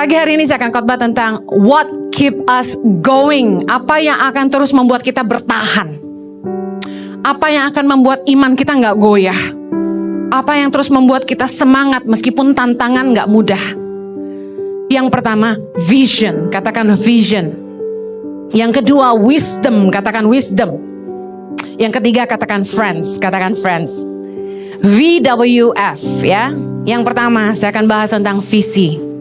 Pagi hari ini saya akan khotbah tentang what keep us going. Apa yang akan terus membuat kita bertahan? Apa yang akan membuat iman kita nggak goyah? Apa yang terus membuat kita semangat meskipun tantangan nggak mudah? Yang pertama, vision. Katakan vision. Yang kedua, wisdom. Katakan wisdom. Yang ketiga, katakan friends. Katakan friends. VWF ya. Yang pertama, saya akan bahas tentang visi.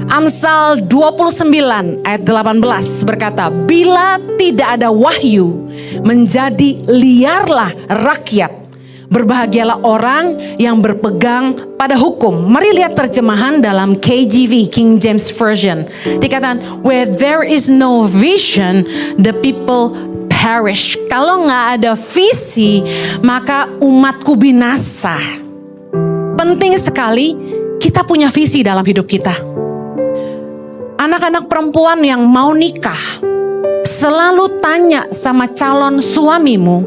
Amsal 29 ayat 18 berkata, bila tidak ada wahyu, menjadi liarlah rakyat. Berbahagialah orang yang berpegang pada hukum. Mari lihat terjemahan dalam KJV, King James Version. Dikatakan, where there is no vision, the people perish. Kalau nggak ada visi, maka umatku binasa. Penting sekali kita punya visi dalam hidup kita. Anak-anak perempuan yang mau nikah selalu tanya sama calon suamimu,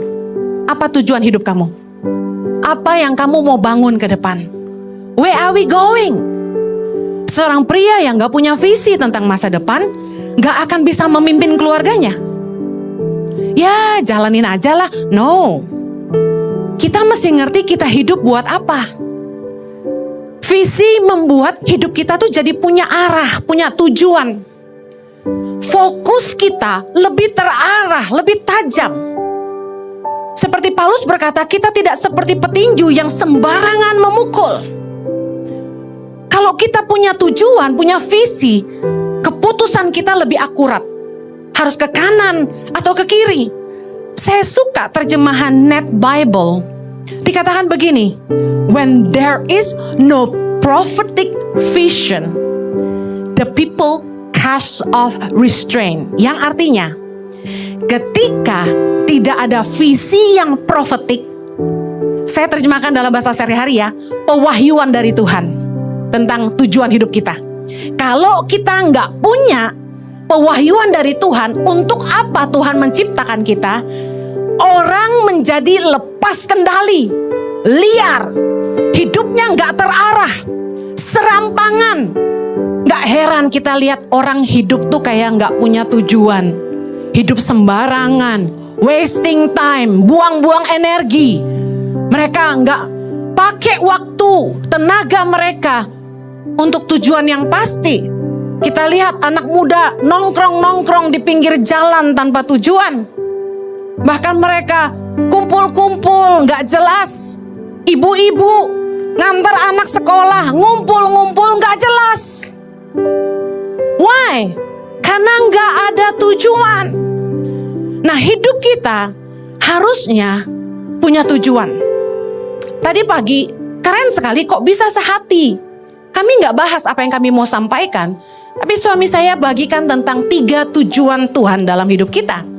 apa tujuan hidup kamu? Apa yang kamu mau bangun ke depan? Where are we going? Seorang pria yang gak punya visi tentang masa depan gak akan bisa memimpin keluarganya. Ya jalanin aja lah. No. Kita mesti ngerti kita hidup buat apa. Visi membuat hidup kita tuh jadi punya arah, punya tujuan. Fokus kita lebih terarah, lebih tajam. Seperti Paulus berkata, kita tidak seperti petinju yang sembarangan memukul. Kalau kita punya tujuan, punya visi, keputusan kita lebih akurat. Harus ke kanan atau ke kiri. Saya suka terjemahan Net Bible. Dikatakan begini, when there is no prophetic vision, the people cast off restraint. Yang artinya, ketika tidak ada visi yang profetik, saya terjemahkan dalam bahasa sehari-hari ya, pewahyuan dari Tuhan tentang tujuan hidup kita. Kalau kita nggak punya pewahyuan dari Tuhan, untuk apa Tuhan menciptakan kita? Orang menjadi lepas kendali, liar, hidupnya nggak terarah, serampangan. Nggak heran kita lihat orang hidup tuh kayak nggak punya tujuan, hidup sembarangan, wasting time, buang-buang energi. Mereka nggak pakai waktu, tenaga mereka untuk tujuan yang pasti. Kita lihat anak muda nongkrong-nongkrong di pinggir jalan tanpa tujuan. Bahkan mereka kumpul-kumpul gak jelas. Ibu-ibu ngantar anak sekolah, ngumpul-ngumpul gak jelas. Why? Karena gak ada tujuan. Nah, hidup kita harusnya punya tujuan. Tadi pagi keren sekali kok bisa sehati. Kami gak bahas apa yang kami mau sampaikan, tapi suami saya bagikan tentang 3 tujuan Tuhan dalam hidup kita.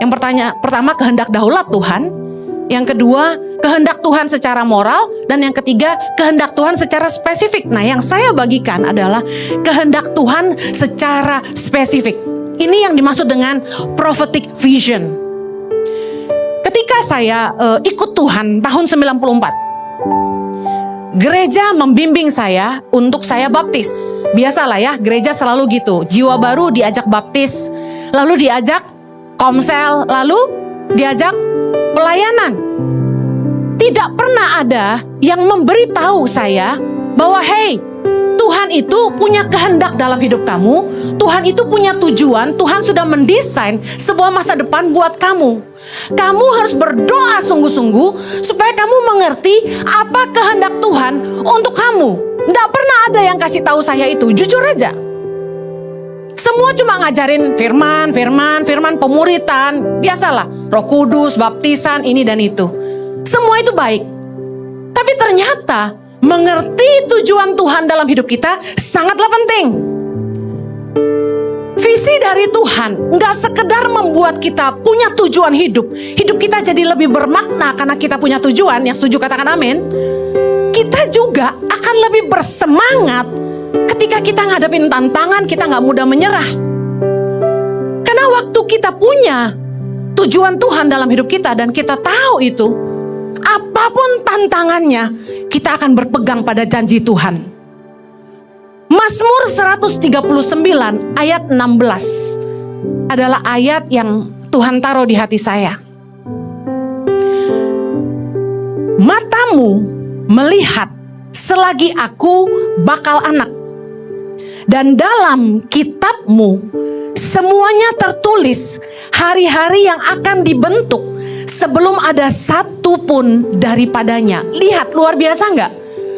Yang pertama, kehendak daulat Tuhan. Yang kedua, kehendak Tuhan secara moral. Dan yang ketiga, kehendak Tuhan secara spesifik. Nah, yang saya bagikan adalah kehendak Tuhan secara spesifik. Ini yang dimaksud dengan prophetic vision. Ketika saya ikut Tuhan tahun 94, gereja membimbing saya untuk saya baptis. Biasalah ya, gereja selalu gitu. Jiwa baru diajak baptis, lalu diajak komsel, lalu diajak pelayanan. Tidak pernah ada yang memberitahu saya bahwa hey, Tuhan itu punya kehendak dalam hidup kamu. Tuhan itu punya tujuan. Tuhan sudah mendesain sebuah masa depan buat kamu. Kamu harus berdoa sungguh-sungguh supaya kamu mengerti apa kehendak Tuhan untuk kamu. Tidak pernah ada yang kasih tahu saya itu, jujur aja. Semua cuma ngajarin firman, pemuritan, biasalah, Roh Kudus, baptisan, ini dan itu. Semua itu baik. Tapi ternyata mengerti tujuan Tuhan dalam hidup kita sangatlah penting. Visi dari Tuhan nggak sekedar membuat kita punya tujuan hidup. Hidup kita jadi lebih bermakna karena kita punya tujuan. Yang setuju katakan amin. Kita juga akan lebih bersemangat ketika kita ngadepin tantangan, kita nggak mudah menyerah. Karena waktu kita punya tujuan Tuhan dalam hidup kita dan kita tahu itu, apapun tantangannya, kita akan berpegang pada janji Tuhan. Mazmur 139 ayat 16 adalah ayat yang Tuhan taruh di hati saya. Matamu melihat selagi aku bakal anak, dan dalam kitabmu semuanya tertulis hari-hari yang akan dibentuk sebelum ada satu pun daripadanya. Lihat, luar biasa nggak?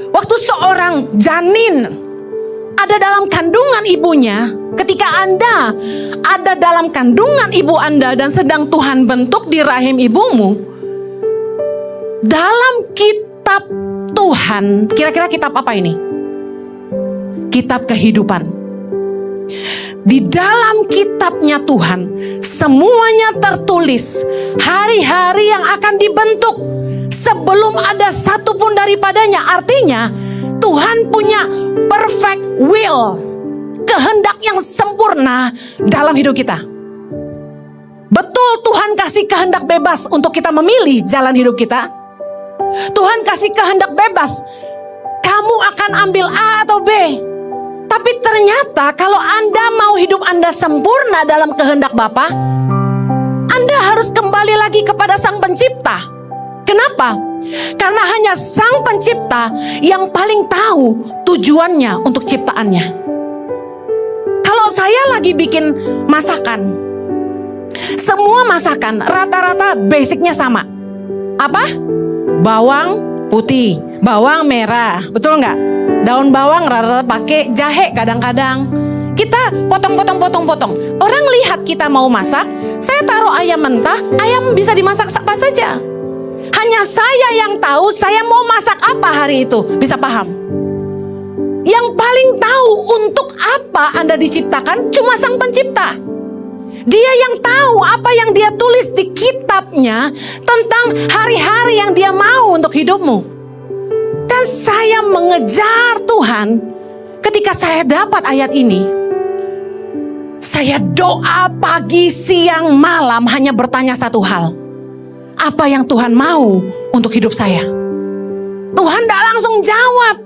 Waktu seorang janin ada dalam kandungan ibunya, ketika Anda ada dalam kandungan ibu Anda dan sedang Tuhan bentuk di rahim ibumu, dalam kitab Tuhan, kira-kira kitab apa ini? Kitab kehidupan. Di dalam kitabnya Tuhan, semuanya tertulis hari-hari yang akan dibentuk sebelum ada satu pun daripadanya. Artinya Tuhan punya perfect will, kehendak yang sempurna dalam hidup kita. Betul, Tuhan kasih kehendak bebas untuk kita memilih jalan hidup kita. Tuhan kasih kehendak bebas, kamu akan ambil A atau B. Tapi ternyata kalau Anda mau hidup Anda sempurna dalam kehendak Bapa, Anda harus kembali lagi kepada Sang Pencipta. Kenapa? Karena hanya Sang Pencipta yang paling tahu tujuannya untuk ciptaannya. Kalau saya lagi bikin masakan, semua masakan rata-rata basicnya sama. Apa? Bawang putih, bawang merah, betul nggak? Daun bawang rata-rata pakai, jahe kadang-kadang. Kita potong. Orang lihat kita mau masak, saya taruh ayam mentah, ayam bisa dimasak apa saja. Hanya saya yang tahu saya mau masak apa hari itu, bisa paham. Yang paling tahu untuk apa Anda diciptakan cuma Sang Pencipta. Dia yang tahu apa yang dia tulis di kitabnya tentang hari-hari yang dia mau untuk hidupmu. Dan saya mengejar Tuhan ketika saya dapat ayat ini. Saya doa pagi, siang, malam hanya bertanya satu hal. Apa yang Tuhan mau untuk hidup saya? Tuhan tidak langsung jawab.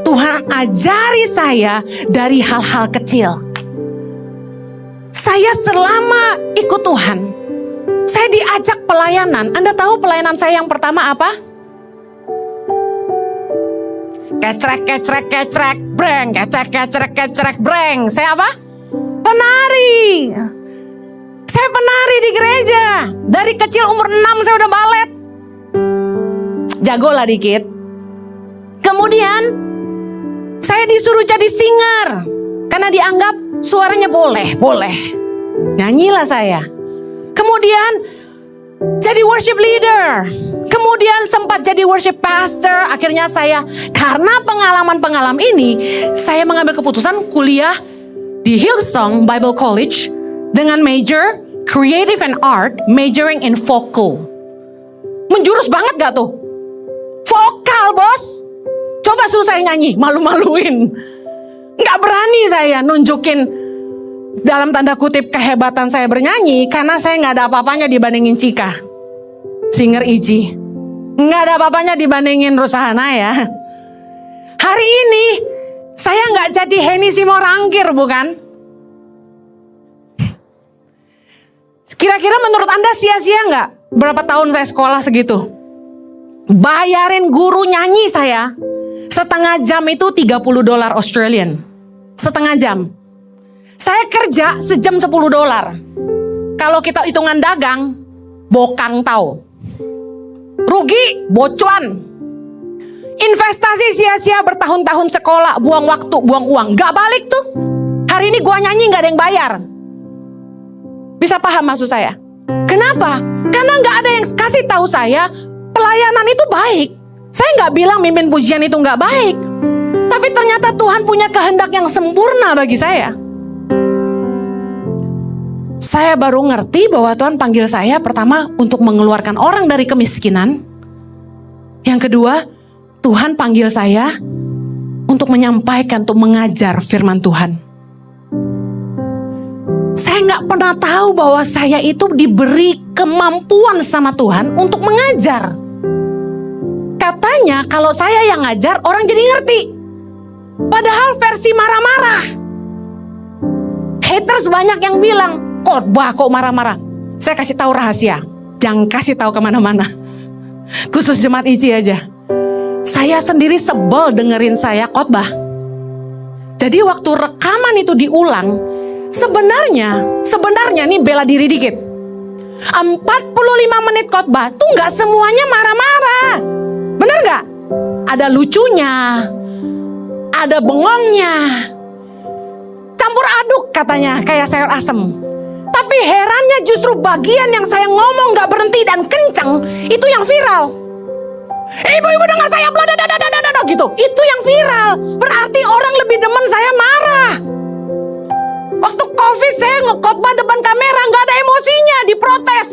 Tuhan ajari saya dari hal-hal kecil. Saya selama ikut Tuhan, saya diajak pelayanan. Anda tahu pelayanan saya yang pertama apa? Kecrek, breng, kecrek, breng. Saya apa? Penari. Saya penari di gereja. Dari kecil umur 6 saya udah balet. Jago lah dikit. Kemudian saya disuruh jadi singer karena dianggap suaranya boleh. Nyanyilah saya. Kemudian jadi worship leader. Kemudian sempat jadi worship pastor. Akhirnya saya, karena pengalaman-pengalaman ini, saya mengambil keputusan kuliah di Hillsong Bible College dengan major Creative and Art, majoring in vocal. Menjurus banget gak tuh? Vokal, bos. Coba suruh saya nyanyi, malu-maluin. Gak berani saya nunjukin dalam tanda kutip kehebatan saya bernyanyi, karena saya gak ada apa-apanya dibandingin Cika, singer Iji. Gak ada apa-apanya dibandingin Rusahana ya. Hari ini saya gak jadi Henny Simorangkir, bukan? Kira-kira menurut Anda sia-sia gak? Berapa tahun saya sekolah segitu? Bayarin guru nyanyi saya setengah jam itu $30 Australian. Setengah jam. Saya kerja sejam $10. Kalau kita hitungan dagang, bokang tahu. Rugi, bocuan. Investasi sia-sia bertahun-tahun sekolah, buang waktu, buang uang. Gak balik tuh. Hari ini gua nyanyi gak ada yang bayar. Bisa paham maksud saya? Kenapa? Karena gak ada yang kasih tahu saya pelayanan itu baik. Saya gak bilang mimpin pujian itu gak baik. Tapi ternyata Tuhan punya kehendak yang sempurna bagi saya. Saya baru ngerti bahwa Tuhan panggil saya pertama untuk mengeluarkan orang dari kemiskinan. Yang kedua, Tuhan panggil saya untuk menyampaikan, untuk mengajar firman Tuhan. Saya nggak pernah tahu bahwa saya itu diberi kemampuan sama Tuhan untuk mengajar. Katanya kalau saya yang ngajar, orang jadi ngerti. Padahal versi marah-marah. Haters banyak yang bilang, khotbah kok marah-marah. Saya kasih tahu rahasia, jangan kasih tahu kemana-mana. Khusus jemaat ICI aja. Saya sendiri sebel dengerin saya khotbah. Jadi waktu rekaman itu diulang, sebenarnya nih bela diri dikit. 45 menit khotbah tuh nggak semuanya marah-marah. Bener nggak? Ada lucunya, ada bengongnya, campur aduk katanya kayak sayur asem. Tapi herannya justru bagian yang saya ngomong gak berhenti dan kenceng, itu yang viral. Ibu-ibu dengar saya bladadadadadada gitu, itu yang viral. Berarti orang lebih demen saya marah. Waktu COVID saya ngekhotbah depan kamera gak ada emosinya, diprotes.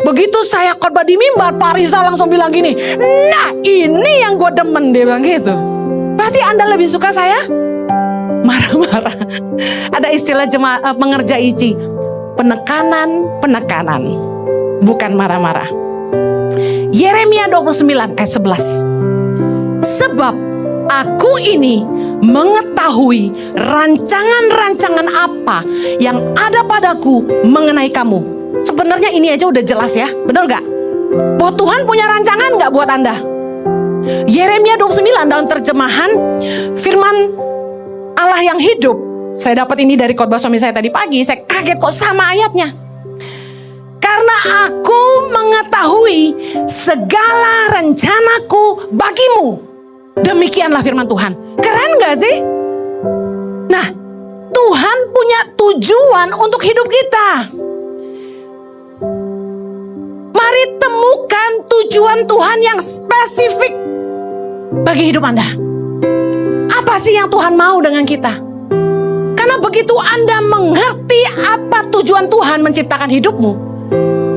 Begitu saya khotbah di mimbar, Pak Rizal langsung bilang gini, nah ini yang gue demen, dia bilang gitu. Berarti Anda lebih suka saya marah-marah. Ada istilah jemaat pengerja ICI, penekanan, bukan marah-marah. Yeremia 29 ayat 11. Sebab aku ini mengetahui rancangan-rancangan apa yang ada padaku mengenai kamu. Sebenarnya ini aja udah jelas ya, benar gak? Bahwa Tuhan punya rancangan gak buat Anda? Yeremia 29 dalam terjemahan firman Allah yang hidup. Saya dapat ini dari khotbah suami saya tadi pagi. Saya kaget kok sama ayatnya. Karena aku mengetahui segala rencanaku bagimu. Demikianlah firman Tuhan. Keren gak sih? Nah, Tuhan punya tujuan untuk hidup kita. Mari temukan tujuan Tuhan yang spesifik bagi hidup Anda. Apa sih yang Tuhan mau dengan kita? Karena begitu Anda mengerti apa tujuan Tuhan menciptakan hidupmu,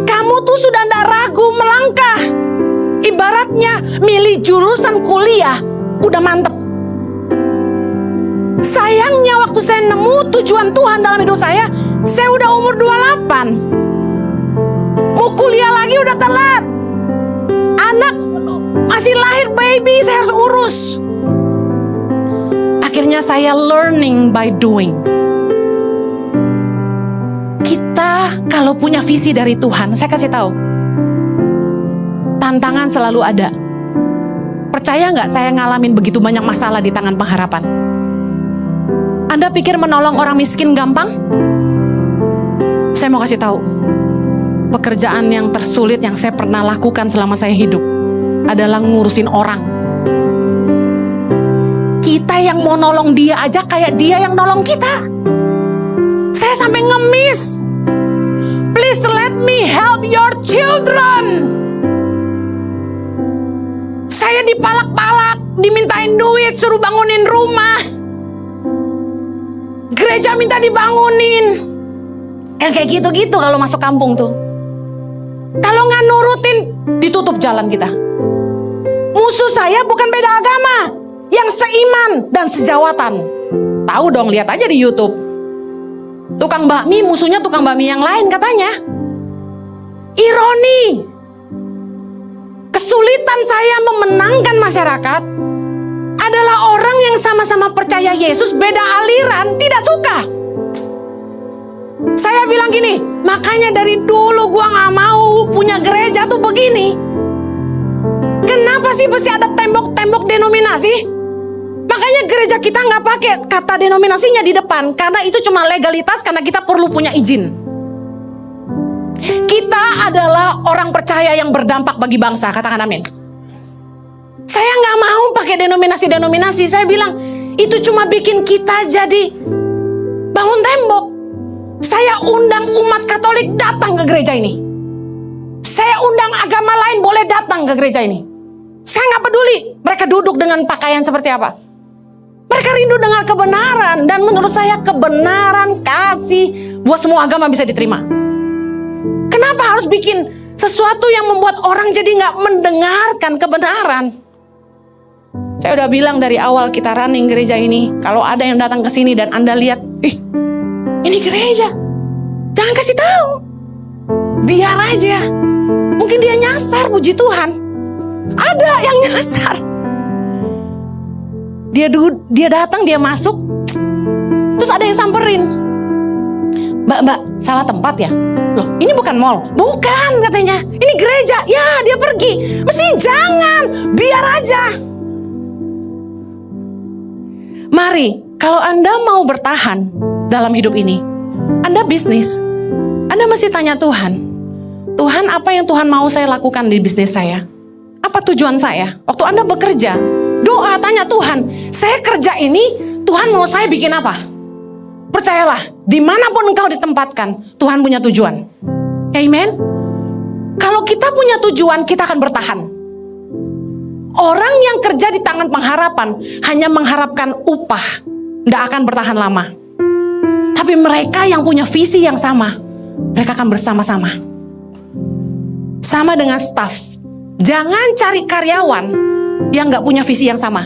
kamu tuh sudah tidak ragu melangkah. Ibaratnya milih jurusan kuliah udah mantep. Sayangnya waktu saya nemu tujuan Tuhan dalam hidup saya udah umur 28. Mau kuliah lagi udah telat. Anak masih lahir baby, saya harus urus. Akhirnya saya learning by doing. Kita kalau punya visi dari Tuhan, saya kasih tahu, tantangan selalu ada. Percaya nggak saya ngalamin begitu banyak masalah di tangan pengharapan? Anda pikir menolong orang miskin gampang? Saya mau kasih tahu, pekerjaan yang tersulit yang saya pernah lakukan selama saya hidup adalah ngurusin orang. Kita yang mau nolong dia aja kayak dia yang nolong kita. Saya sampai ngemis. Please let me help your children. Saya dipalak-palak, dimintain duit, suruh bangunin rumah. Gereja minta dibangunin. Kayak gitu-gitu kalau masuk kampung tuh. Kalau nggak nurutin, ditutup jalan kita. Musuh saya bukan beda agama, yang seiman dan sejawatan. Tahu dong, lihat aja di YouTube. Tukang bakmi musuhnya tukang bakmi yang lain katanya. Ironi. Kesulitan saya memenangkan masyarakat adalah orang yang sama-sama percaya Yesus beda aliran, tidak suka. Saya bilang gini, makanya dari dulu gua gak mau punya gereja tuh begini. Kenapa sih mesti ada tembok-tembok denominasi? Makanya gereja kita gak pakai kata denominasinya di depan, karena itu cuma legalitas, karena kita perlu punya izin. Kita adalah orang percaya yang berdampak bagi bangsa, katakan amin. Saya gak mau pakai denominasi-denominasi. Saya bilang, itu cuma bikin kita jadi bangun tembok. Saya undang umat Katolik datang ke gereja ini. Saya undang agama lain boleh datang ke gereja ini. Saya nggak peduli mereka duduk dengan pakaian seperti apa. Mereka rindu dengar kebenaran. Dan menurut saya kebenaran, kasih buat semua agama bisa diterima. Kenapa harus bikin sesuatu yang membuat orang jadi nggak mendengarkan kebenaran? Saya udah bilang dari awal kita running gereja ini, kalau ada yang datang ke sini dan Anda lihat, ini gereja, jangan kasih tahu. Biar aja. Mungkin dia nyasar, puji Tuhan. Ada yang nyasar. Dia datang, dia masuk. Terus ada yang samperin. Mbak, salah tempat ya? Loh, ini bukan mall. Bukan katanya, ini gereja. Ya, dia pergi. Mesti jangan, biar aja. Mari, kalau Anda mau bertahan dalam hidup ini, Anda bisnis, Anda mesti tanya Tuhan. Tuhan, apa yang Tuhan mau saya lakukan di bisnis saya? Apa tujuan saya? Waktu Anda bekerja, doa, tanya Tuhan, saya kerja ini, Tuhan mau saya bikin apa? Percayalah, dimanapun engkau ditempatkan, Tuhan punya tujuan. Amen. Kalau kita punya tujuan, kita akan bertahan. Orang yang kerja di tangan pengharapan hanya mengharapkan upah, tidak akan bertahan lama. Tapi mereka yang punya visi yang sama, mereka akan bersama-sama. Sama dengan staff. Jangan cari karyawan yang gak punya visi yang sama.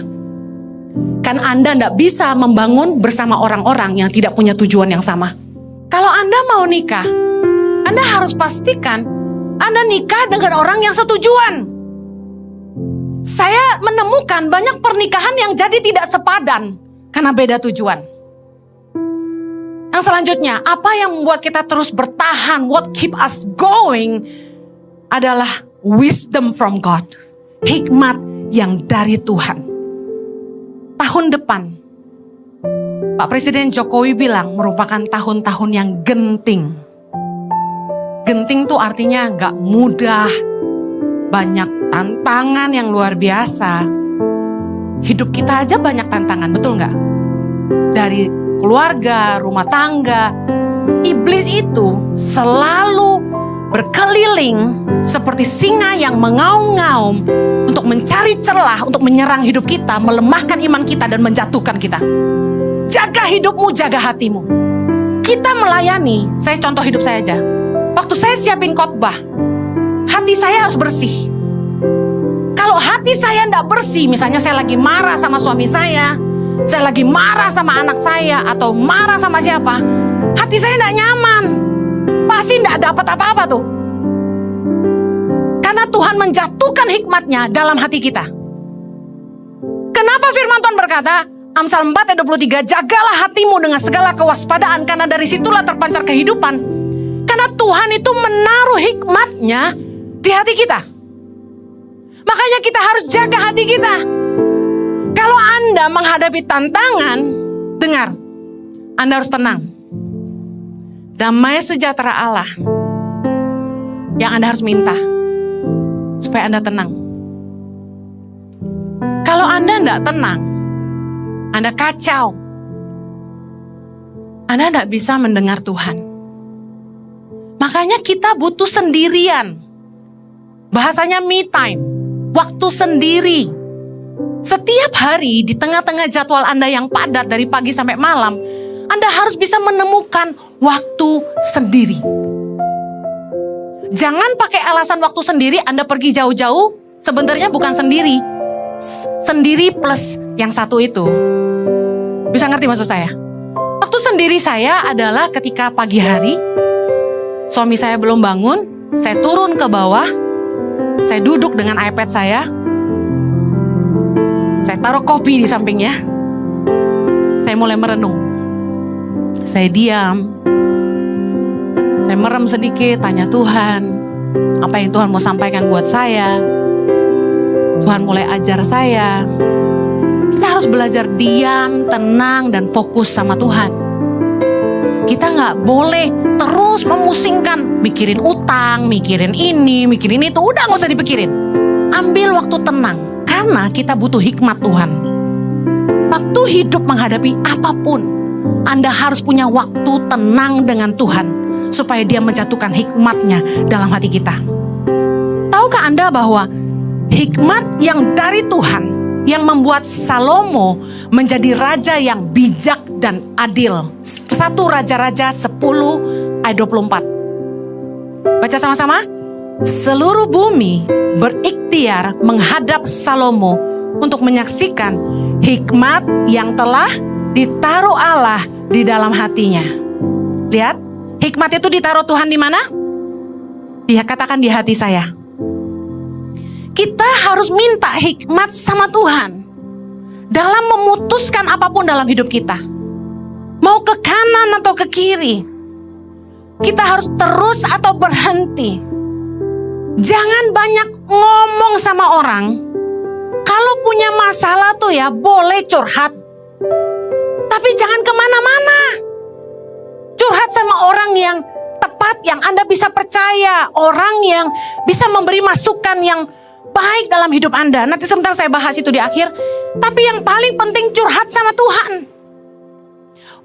Kan Anda tidak bisa membangun bersama orang-orang yang tidak punya tujuan yang sama. Kalau Anda mau nikah, Anda harus pastikan Anda nikah dengan orang yang setujuan. Saya menemukan banyak pernikahan yang jadi tidak sepadan karena beda tujuan. Yang selanjutnya, apa yang membuat kita terus bertahan, what keep us going, adalah wisdom from God. Hikmat yang dari Tuhan. Tahun depan, Pak Presiden Jokowi bilang merupakan tahun-tahun yang genting. Genting tuh artinya gak mudah, banyak tantangan yang luar biasa. Hidup kita aja banyak tantangan, betul gak? Dari keluarga, rumah tangga. Iblis itu selalu berkeliling seperti singa yang mengaum-ngaum untuk mencari celah, untuk menyerang hidup kita, melemahkan iman kita dan menjatuhkan kita. Jaga hidupmu, jaga hatimu. Kita melayani, saya contoh hidup saya aja. Waktu saya siapin khotbah, hati saya harus bersih. Kalau hati saya tidak bersih, misalnya saya lagi marah sama suami saya lagi marah sama anak saya, atau marah sama siapa, hati saya tidak nyaman. Pasti tidak dapat apa-apa tuh. Karena Tuhan menjatuhkan hikmatnya dalam hati kita. Kenapa firman Tuhan berkata, Amsal 4 ayat 23, jagalah hatimu dengan segala kewaspadaan, karena dari situlah terpancar kehidupan. Karena Tuhan itu menaruh hikmatnya di hati kita. Makanya kita harus jaga hati kita. Kalau Anda menghadapi tantangan, dengar, Anda harus tenang. Damai sejahtera Allah yang Anda harus minta supaya Anda tenang. Kalau Anda tidak tenang, Anda kacau, Anda tidak bisa mendengar Tuhan. Makanya kita butuh sendirian. Bahasanya me time, waktu sendiri. Setiap hari di tengah-tengah jadwal Anda yang padat dari pagi sampai malam, Anda harus bisa menemukan waktu sendiri. Jangan pakai alasan waktu sendiri Anda pergi jauh-jauh, sebenarnya bukan sendiri. Sendiri plus yang satu itu. Bisa ngerti maksud saya? Waktu sendiri saya adalah ketika pagi hari, suami saya belum bangun, saya turun ke bawah, saya duduk dengan iPad saya taruh kopi di sampingnya, saya mulai merenung. Saya diam, saya merem sedikit, tanya Tuhan, apa yang Tuhan mau sampaikan buat saya. Tuhan mulai ajar saya. Kita harus belajar diam, tenang, dan fokus sama Tuhan. Kita gak boleh terus memusingkan, mikirin utang, mikirin ini, mikirin itu. Udah gak usah dipikirin. Ambil waktu tenang, karena kita butuh hikmat Tuhan. Waktu hidup menghadapi apapun, Anda harus punya waktu tenang dengan Tuhan, supaya dia menjatuhkan hikmatnya dalam hati kita. Tahukah Anda bahwa hikmat yang dari Tuhan yang membuat Salomo menjadi raja yang bijak dan adil? 1 Raja-Raja 10 ayat 24. Baca sama-sama. Seluruh bumi berikhtiar menghadap Salomo untuk menyaksikan hikmat yang telah ditaruh Allah di dalam hatinya. Lihat, hikmat itu ditaruh Tuhan di mana? Dia katakan di hati saya. Kita harus minta hikmat sama Tuhan. dalam memutuskan apapun dalam hidup kita. Mau ke kanan atau ke kiri. Kita harus terus atau berhenti. Jangan banyak ngomong sama orang. Kalau punya masalah tuh ya boleh curhat. Tapi jangan kemana-mana. Curhat sama orang yang tepat, yang Anda bisa percaya. Orang yang bisa memberi masukan yang baik dalam hidup Anda. Nanti sebentar saya bahas itu di akhir. Tapi yang paling penting curhat sama Tuhan.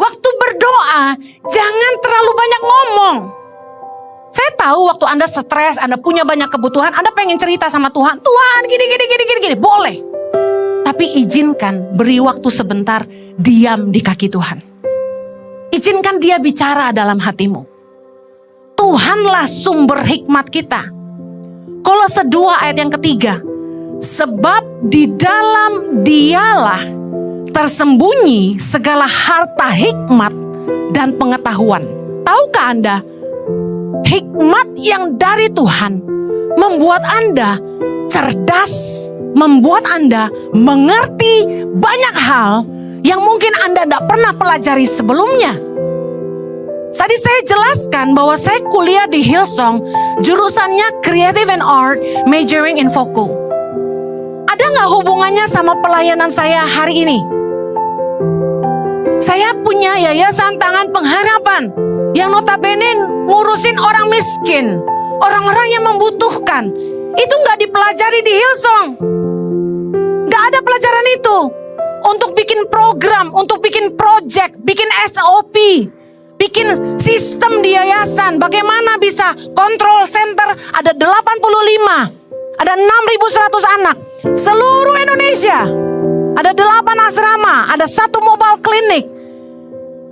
Waktu berdoa, jangan terlalu banyak ngomong. Saya tahu waktu Anda stres, Anda punya banyak kebutuhan, Anda pengen cerita sama Tuhan. Tuhan, gini, boleh. Tapi izinkan beri waktu sebentar, diam di kaki Tuhan. Izinkan dia bicara dalam hatimu. Tuhanlah sumber hikmat kita. Kolose 2 ayat yang ketiga. Sebab di dalam Dialah tersembunyi segala harta hikmat dan pengetahuan. Tahukah Anda, hikmat yang dari Tuhan membuat Anda cerdas, membuat Anda mengerti banyak hal yang mungkin Anda tidak pernah pelajari sebelumnya. Tadi saya jelaskan bahwa saya kuliah di Hillsong, jurusannya Creative and Art, majoring in Vocal. Ada nggak hubungannya sama pelayanan saya hari ini? Saya punya yayasan Tangan Pengharapan yang notabene ngurusin orang miskin, orang-orang yang membutuhkan. Itu nggak dipelajari di Hillsong. Nggak ada pelajaran itu. Untuk bikin program, untuk bikin project, bikin SOP, bikin sistem di yayasan. Bagaimana bisa control center ada 85, ada 6.100 anak seluruh Indonesia. Ada 8 asrama, ada 1 mobile klinik.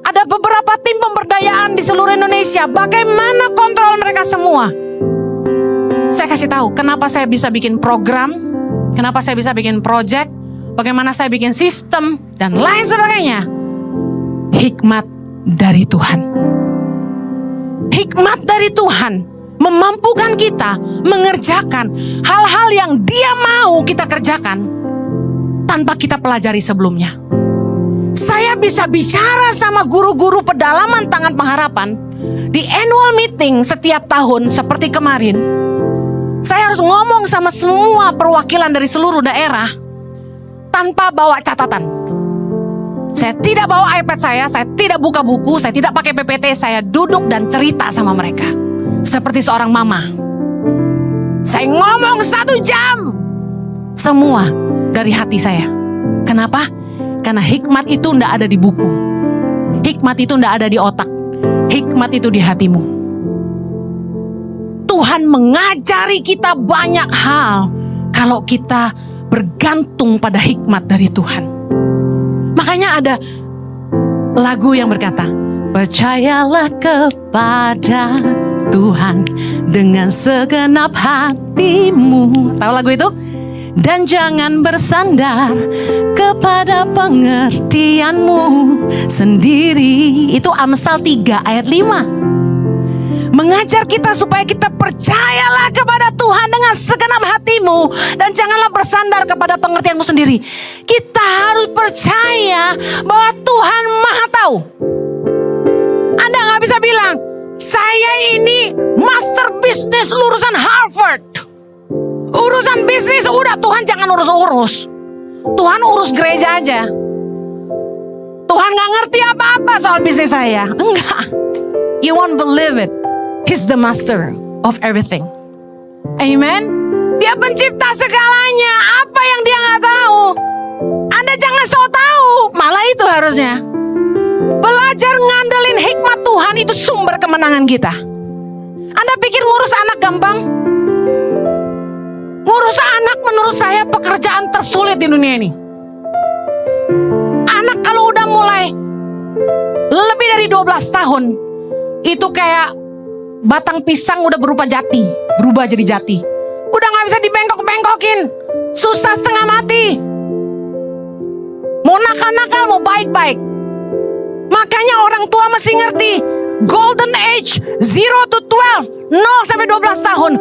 Ada beberapa tim pemberdayaan di seluruh Indonesia. Bagaimana kontrol mereka semua? Saya kasih tahu kenapa saya bisa bikin program, kenapa saya bisa bikin project, bagaimana saya bikin sistem, dan lain sebagainya. Hikmat dari Tuhan. Hikmat dari Tuhan memampukan kita mengerjakan hal-hal yang Dia mau kita kerjakan tanpa kita pelajari sebelumnya. Saya bisa bicara sama guru-guru pedalaman Tangan Pengharapan di annual meeting setiap tahun seperti kemarin. Saya harus ngomong sama semua perwakilan dari seluruh daerah tanpa bawa catatan. Saya tidak bawa iPad saya tidak buka buku, saya tidak pakai PPT, saya duduk dan cerita sama mereka. Seperti seorang mama. Saya ngomong 1 jam. Semua dari hati saya. Kenapa? Karena hikmat itu tidak ada di buku. Hikmat itu tidak ada di otak. Hikmat itu di hatimu. Tuhan mengajari kita banyak hal kalau kita bergantung pada hikmat dari Tuhan. Makanya ada lagu yang berkata, percayalah kepada Tuhan dengan segenap hatimu. Tahu lagu itu? Dan jangan bersandar kepada pengertianmu sendiri. Itu Amsal 3 ayat 5. Mengajar kita supaya kita percayalah kepada Tuhan dengan segenap hatimu. Dan janganlah bersandar kepada pengertianmu sendiri. Kita harus percaya bahwa Tuhan Maha Tahu. Anda gak bisa bilang, saya ini master bisnis lulusan Harvard. Urusan bisnis udah, Tuhan jangan urus-urus. Tuhan urus gereja aja. Tuhan gak ngerti apa-apa soal bisnis saya. Enggak. You won't believe it. He's the master of everything. Amen. Dia pencipta segalanya. Apa yang dia gak tahu? Anda jangan sok tahu. Malah itu harusnya. Belajar ngandelin hikmat Tuhan itu sumber kemenangan kita. Anda pikir ngurus anak gampang? Ngurus anak menurut saya pekerjaan tersulit di dunia ini. Anak kalau udah mulai lebih dari 12 tahun, itu kayak batang pisang udah berubah jadi jati. Udah gak bisa dibengkok-bengkokin. Susah setengah mati. Mau nakal-nakal, mau baik-baik. Makanya orang tua mesti ngerti golden age 0 to 12, 0 sampai 12 tahun.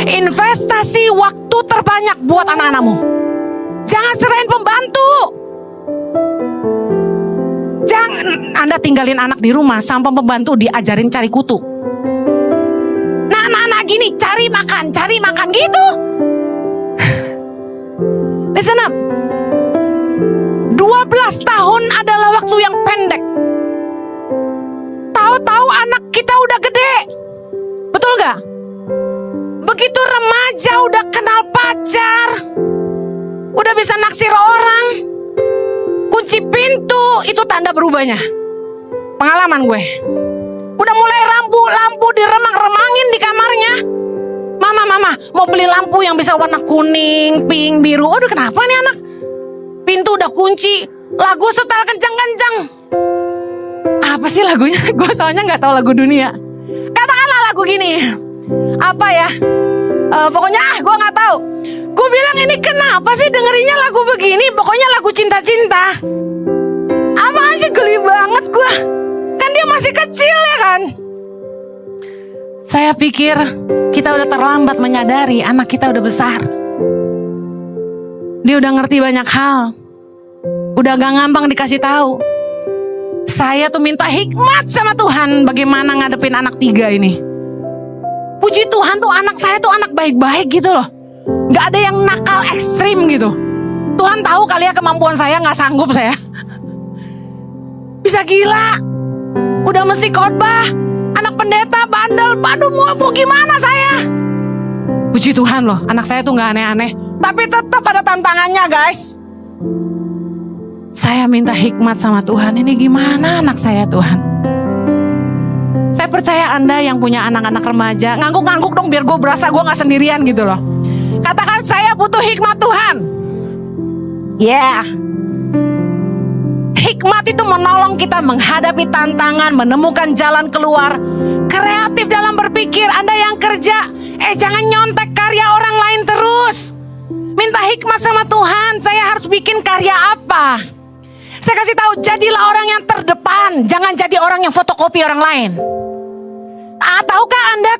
Investasi waktu terbanyak buat anak-anakmu. Jangan serahin pembantu. Kebayang Anda tinggalin anak di rumah sampai pembantu diajarin cari kutu. Nah anak-anak gini cari makan gitu. Listen up. 12 tahun adalah waktu yang pendek. Tahu-tahu anak kita udah gede. Betul gak? Begitu remaja udah kenal pacar, udah bisa naksir orang, kunci pintu, itu tanda berubahnya. Pengalaman gue. Udah mulai lampu diremang-remangin di kamarnya. Mama, mau beli lampu yang bisa warna kuning, pink, biru. Aduh kenapa nih anak? Pintu udah kunci, lagu setel kencang-kencang. Apa sih lagunya? Gue soalnya gak tahu lagu dunia. Katakanlah lagu gini. Apa ya? Pokoknya gue gak tahu. Gue bilang ini kenapa sih dengerinnya lagu begini? Pokoknya lagu cinta-cinta. Apaan sih, geli banget gue. Kan dia masih kecil ya kan. Saya pikir kita udah terlambat menyadari anak kita udah besar. Dia udah ngerti banyak hal. Udah gak gampang dikasih tahu. Saya tuh minta hikmat sama Tuhan bagaimana ngadepin anak 3 ini. Puji Tuhan tuh anak saya tuh anak baik-baik gitu loh. Gak ada yang nakal ekstrim gitu. Tuhan tahu kali ya kemampuan saya, gak sanggup saya. Bisa gila. Udah mesti khotbah, anak pendeta bandel. Aduh mau gimana saya. Puji Tuhan loh, anak saya tuh gak aneh-aneh. Tapi tetap ada tantangannya guys. Saya minta hikmat sama Tuhan. Ini gimana anak saya Tuhan. Saya percaya Anda yang punya anak-anak remaja, ngangguk-ngangguk dong biar gue berasa gue gak sendirian gitu loh. Katakan saya butuh hikmat Tuhan. Yeah. Hikmat itu menolong kita menghadapi tantangan, menemukan jalan keluar, kreatif dalam berpikir. Anda yang kerja, jangan nyontek karya orang lain terus. Minta hikmat sama Tuhan, saya harus bikin karya apa? Saya kasih tahu, jadilah orang yang terdepan, jangan jadi orang yang fotokopi orang lain. Tahukah Anda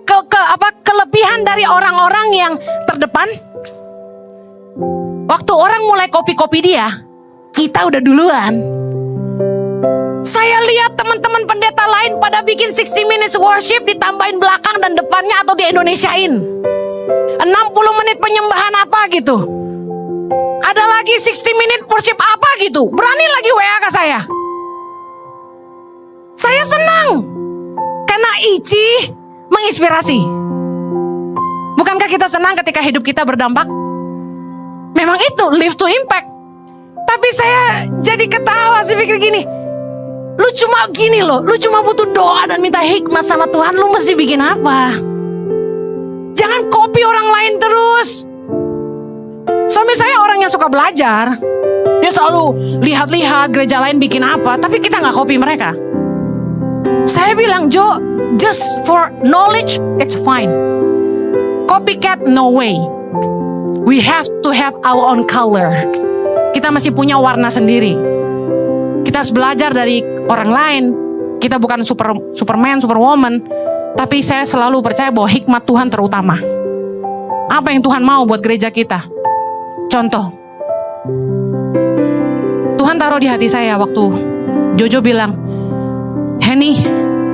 kelebihan dari orang-orang yang terdepan? Waktu orang mulai kopi-kopi dia, kita udah duluan. Saya lihat teman-teman pendeta lain pada bikin 60 minutes worship, ditambahin belakang dan depannya atau di Indonesiain. 60 menit penyembahan apa gitu. Ada lagi 60 minute worship apa gitu. Berani lagi WA ke saya. Saya senang. Karena Ici menginspirasi. Bukankah kita senang ketika hidup kita berdampak? Memang itu, live to impact. Tapi saya jadi ketawa sih pikir gini. Lu cuma gini loh, lu cuma butuh doa dan minta hikmat sama Tuhan. Lu mesti bikin apa? Jangan copy orang lain terus. Suami saya orang yang suka belajar. Dia selalu lihat-lihat gereja lain bikin apa, tapi kita gak copy mereka. Saya bilang, Jo, just for knowledge, it's fine. Copycat, no way. We have to have our own color. Kita masih punya warna sendiri. Kita harus belajar dari orang lain. Kita bukan Superman, Superwoman. Tapi saya selalu percaya bahwa hikmat Tuhan terutama. Apa yang Tuhan mau buat gereja kita? Contoh, Tuhan taruh di hati saya waktu Jojo bilang, Henny,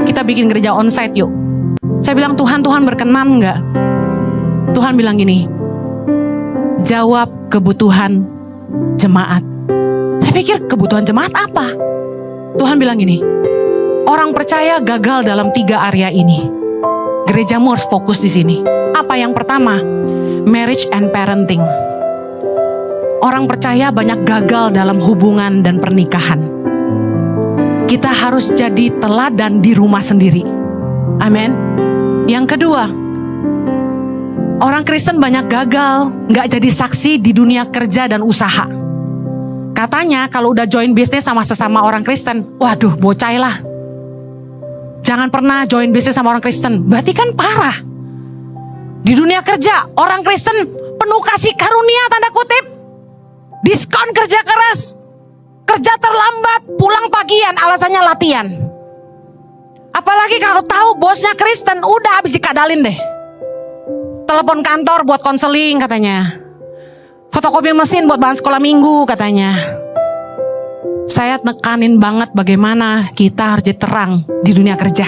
kita bikin gereja onsite yuk. Saya bilang, Tuhan berkenan gak? Tuhan bilang gini, jawab kebutuhan jemaat. Saya pikir kebutuhan jemaat apa? Tuhan bilang gini, orang percaya gagal dalam 3 area ini. Gerejamu harus fokus di sini. Apa yang pertama? Marriage and parenting. Orang percaya banyak gagal dalam hubungan dan pernikahan. Kita harus jadi teladan di rumah sendiri. Amin. Yang kedua, orang Kristen banyak gagal, gak jadi saksi di dunia kerja dan usaha. Katanya kalau udah join bisnis sama sesama orang Kristen, waduh bocai lah. Jangan pernah join bisnis sama orang Kristen, berarti kan parah. Di dunia kerja, orang Kristen penuh kasih karunia tanda kutip. Diskon kerja keras, kerja terlambat, pulang pagian, alasannya latihan. Apalagi kalau tahu bosnya Kristen, udah habis dikadalin deh. Telepon kantor buat konseling katanya. Fotokopi mesin buat bahan sekolah minggu katanya. Saya nekanin banget bagaimana kita harus jadi terang di dunia kerja.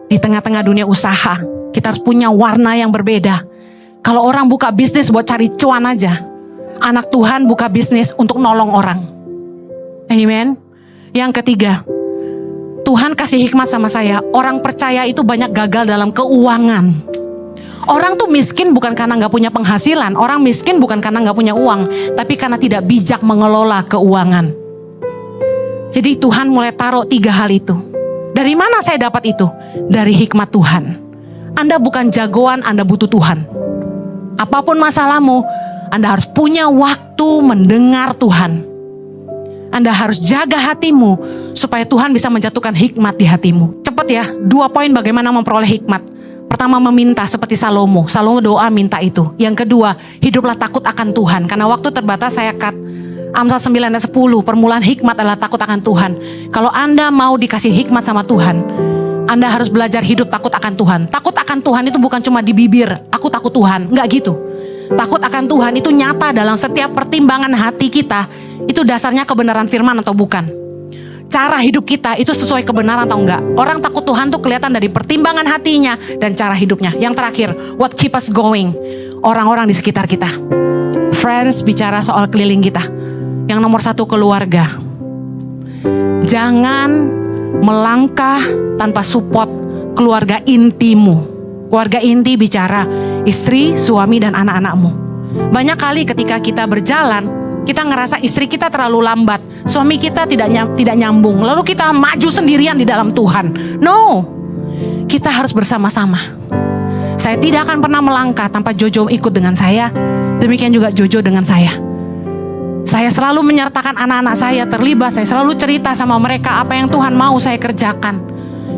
Di tengah-tengah dunia usaha, kita harus punya warna yang berbeda. Kalau orang buka bisnis buat cari cuan aja, anak Tuhan buka bisnis untuk nolong orang. Amen. Yang ketiga, Tuhan kasih hikmat sama saya. Orang percaya itu banyak gagal dalam keuangan. Orang tuh miskin bukan karena gak punya penghasilan. Orang miskin bukan karena gak punya uang, tapi karena tidak bijak mengelola keuangan. Jadi Tuhan mulai taruh 3 hal itu. Dari mana saya dapat itu? Dari hikmat Tuhan. Anda bukan jagoan, Anda butuh Tuhan. Apapun masalahmu, Anda harus punya waktu mendengar Tuhan. Anda harus jaga hatimu supaya Tuhan bisa menjatuhkan hikmat di hatimu. Cepat ya, 2 poin bagaimana memperoleh hikmat. Pertama, meminta seperti Salomo. Salomo doa minta itu. Yang kedua, hiduplah takut akan Tuhan. Karena waktu terbatas saya cut. Amsal 9 dan 10, permulaan hikmat adalah takut akan Tuhan. Kalau Anda mau dikasih hikmat sama Tuhan, Anda harus belajar hidup takut akan Tuhan. Takut akan Tuhan itu bukan cuma di bibir, aku takut Tuhan, enggak gitu. Takut akan Tuhan itu nyata dalam setiap pertimbangan hati kita. Itu dasarnya kebenaran firman atau bukan. Cara hidup kita itu sesuai kebenaran atau enggak. Orang takut Tuhan tuh kelihatan dari pertimbangan hatinya dan cara hidupnya. Yang terakhir, what keep us going? Orang-orang di sekitar kita. Friends, bicara soal keliling kita. Yang nomor 1, keluarga. Jangan melangkah tanpa support keluarga intimu. Keluarga inti bicara istri, suami, dan anak-anakmu. Banyak kali ketika kita berjalan, kita ngerasa istri kita terlalu lambat, suami kita tidak nyambung, lalu kita maju sendirian di dalam Tuhan. No, kita harus bersama-sama. Saya tidak akan pernah melangkah tanpa Jojo ikut dengan saya, demikian juga Jojo dengan saya. Saya selalu menyertakan anak-anak saya terlibat, saya selalu cerita sama mereka apa yang Tuhan mau saya kerjakan.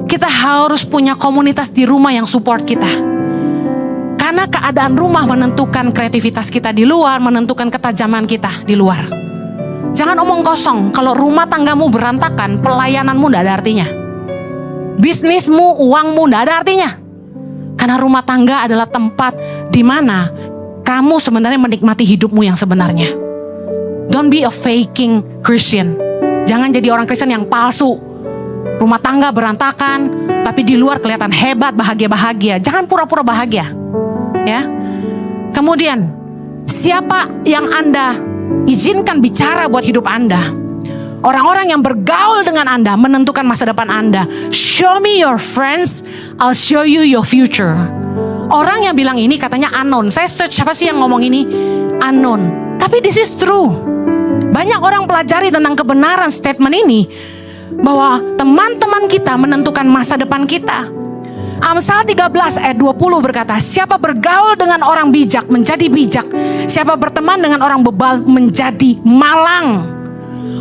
Kita harus punya komunitas di rumah yang support kita. Karena keadaan rumah menentukan kreativitas kita di luar, menentukan ketajaman kita di luar. Jangan omong kosong, kalau rumah tanggamu berantakan, pelayananmu tidak ada artinya. Bisnismu, uangmu tidak ada artinya. Karena rumah tangga adalah tempat di mana kamu sebenarnya menikmati hidupmu yang sebenarnya. Don't be a faking Christian. Jangan jadi orang Kristen yang palsu. Rumah tangga berantakan, tapi di luar kelihatan hebat, bahagia-bahagia. Jangan pura-pura bahagia. Ya. Kemudian, siapa yang Anda izinkan bicara buat hidup Anda? Orang-orang yang bergaul dengan Anda menentukan masa depan Anda. Show me your friends, I'll show you your future. Orang yang bilang ini katanya unknown. Saya search siapa sih yang ngomong ini? Unknown. Tapi this is true. Banyak orang pelajari tentang kebenaran statement ini, bahwa teman-teman kita menentukan masa depan kita. Amsal 13 ayat 20 berkata, siapa bergaul dengan orang bijak menjadi bijak, siapa berteman dengan orang bebal menjadi malang.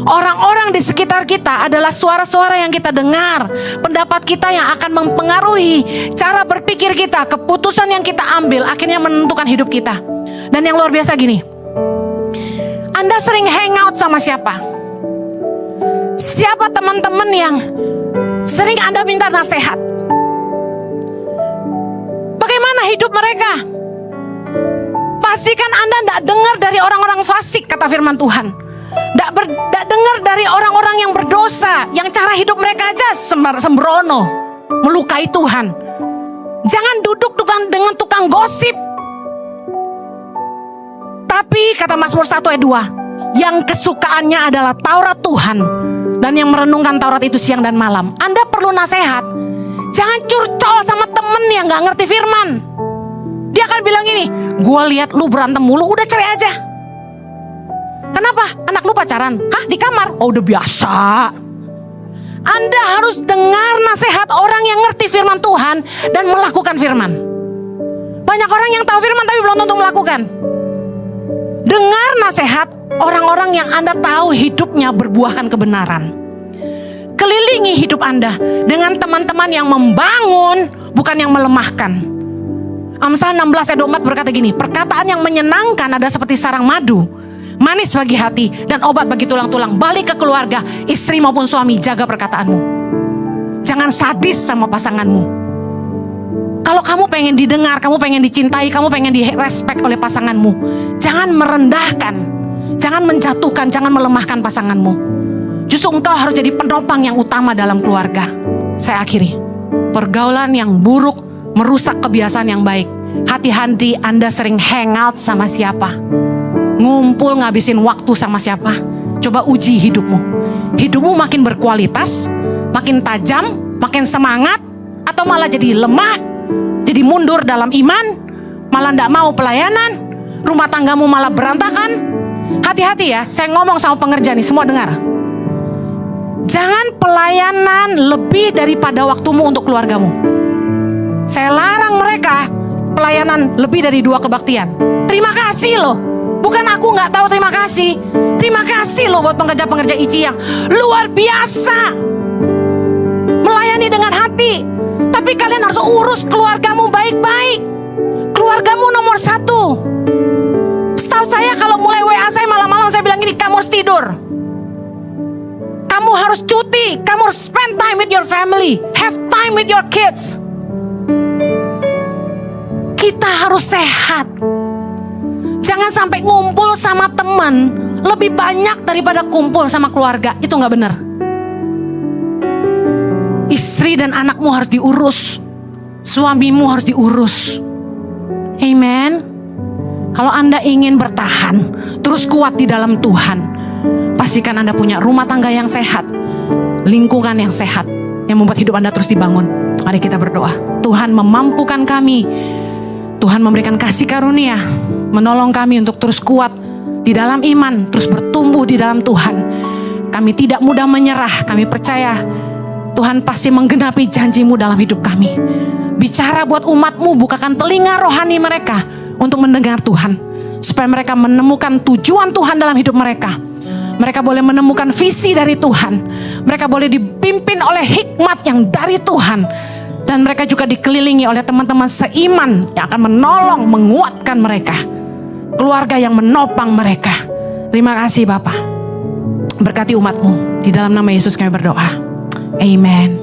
Orang-orang di sekitar kita adalah suara-suara yang kita dengar, pendapat kita yang akan mempengaruhi cara berpikir kita, keputusan yang kita ambil akhirnya menentukan hidup kita. Dan yang luar biasa gini, Anda sering hangout sama siapa? Siapa teman-teman yang sering Anda minta nasihat? Bagaimana hidup mereka? Pastikan Anda tidak dengar dari orang-orang fasik, kata firman Tuhan. Tidak dengar dari orang-orang yang berdosa, yang cara hidup mereka aja sembrono, melukai Tuhan. Jangan duduk dengan tukang gosip. Tapi kata Mazmur 1 ayat 2, yang kesukaannya adalah Taurat Tuhan, dan yang merenungkan Taurat itu siang dan malam. Anda perlu nasihat. Jangan curcol sama temen yang gak ngerti firman. Dia akan bilang ini, gue lihat lu berantem mulu, udah cerai aja. Kenapa? Anak lu pacaran? Hah, di kamar? Oh, udah biasa. Anda harus dengar nasihat orang yang ngerti firman Tuhan dan melakukan firman. Banyak orang yang tahu firman tapi belum tentu melakukan. Dengar nasihat orang-orang yang Anda tahu hidupnya berbuahkan kebenaran. Kelilingi hidup Anda dengan teman-teman yang membangun, bukan yang melemahkan. Amsal 16 ayat 24 berkata gini, perkataan yang menyenangkan ada seperti sarang madu, manis bagi hati dan obat bagi tulang-tulang. Balik ke keluarga, istri maupun suami, jaga perkataanmu. Jangan sadis sama pasanganmu. Kalau kamu pengen didengar, kamu pengen dicintai, kamu pengen direspek oleh pasanganmu, jangan merendahkan, jangan menjatuhkan, jangan melemahkan pasanganmu. Justru engkau harus jadi penopang yang utama dalam keluarga. Saya akhiri. Pergaulan yang buruk merusak kebiasaan yang baik. Hati-hati Anda sering hangout sama siapa, ngumpul ngabisin waktu sama siapa. Coba uji hidupmu. Hidupmu makin berkualitas, makin tajam, makin semangat, atau malah jadi lemah, jadi mundur dalam iman, malah tidak mau pelayanan, rumah tanggamu malah berantakan. Hati-hati ya, saya ngomong sama pengerja nih, semua dengar. Jangan pelayanan lebih daripada waktumu untuk keluargamu. Saya larang mereka pelayanan lebih dari 2 kebaktian. Terima kasih loh. Bukan aku nggak tahu terima kasih. Terima kasih loh buat pengerja-pengerja ICI yang luar biasa. Melayani dengan hati. Tapi kalian harus urus keluargamu baik-baik. Keluargamu nomor 1. Setahu saya kalau mulai WA saya malam-malam saya bilang gini, kamu harus tidur. Kamu harus cuti. Kamu harus spend time with your family. Have time with your kids. Kita harus sehat. Jangan sampai ngumpul sama teman lebih banyak daripada kumpul sama keluarga. Itu gak benar. Istri dan anakmu harus diurus. Suamimu harus diurus. Amen. Kalau Anda ingin bertahan, terus kuat di dalam Tuhan, pastikan Anda punya rumah tangga yang sehat, lingkungan yang sehat, yang membuat hidup Anda terus dibangun. Mari kita berdoa. Tuhan memampukan kami. Tuhan memberikan kasih karunia, menolong kami untuk terus kuat di dalam iman, terus bertumbuh di dalam Tuhan. Kami tidak mudah menyerah, kami percaya Tuhan pasti menggenapi janji-Mu dalam hidup kami. Bicara buat umat-Mu, bukakan telinga rohani mereka untuk mendengar Tuhan, supaya mereka menemukan tujuan Tuhan dalam hidup mereka. Mereka boleh menemukan visi dari Tuhan. Mereka boleh dipimpin oleh hikmat yang dari Tuhan. Dan mereka juga dikelilingi oleh teman-teman seiman yang akan menolong, menguatkan mereka. Keluarga yang menopang mereka. Terima kasih Bapa. Berkati umat-Mu. Di dalam nama Yesus kami berdoa. Amen.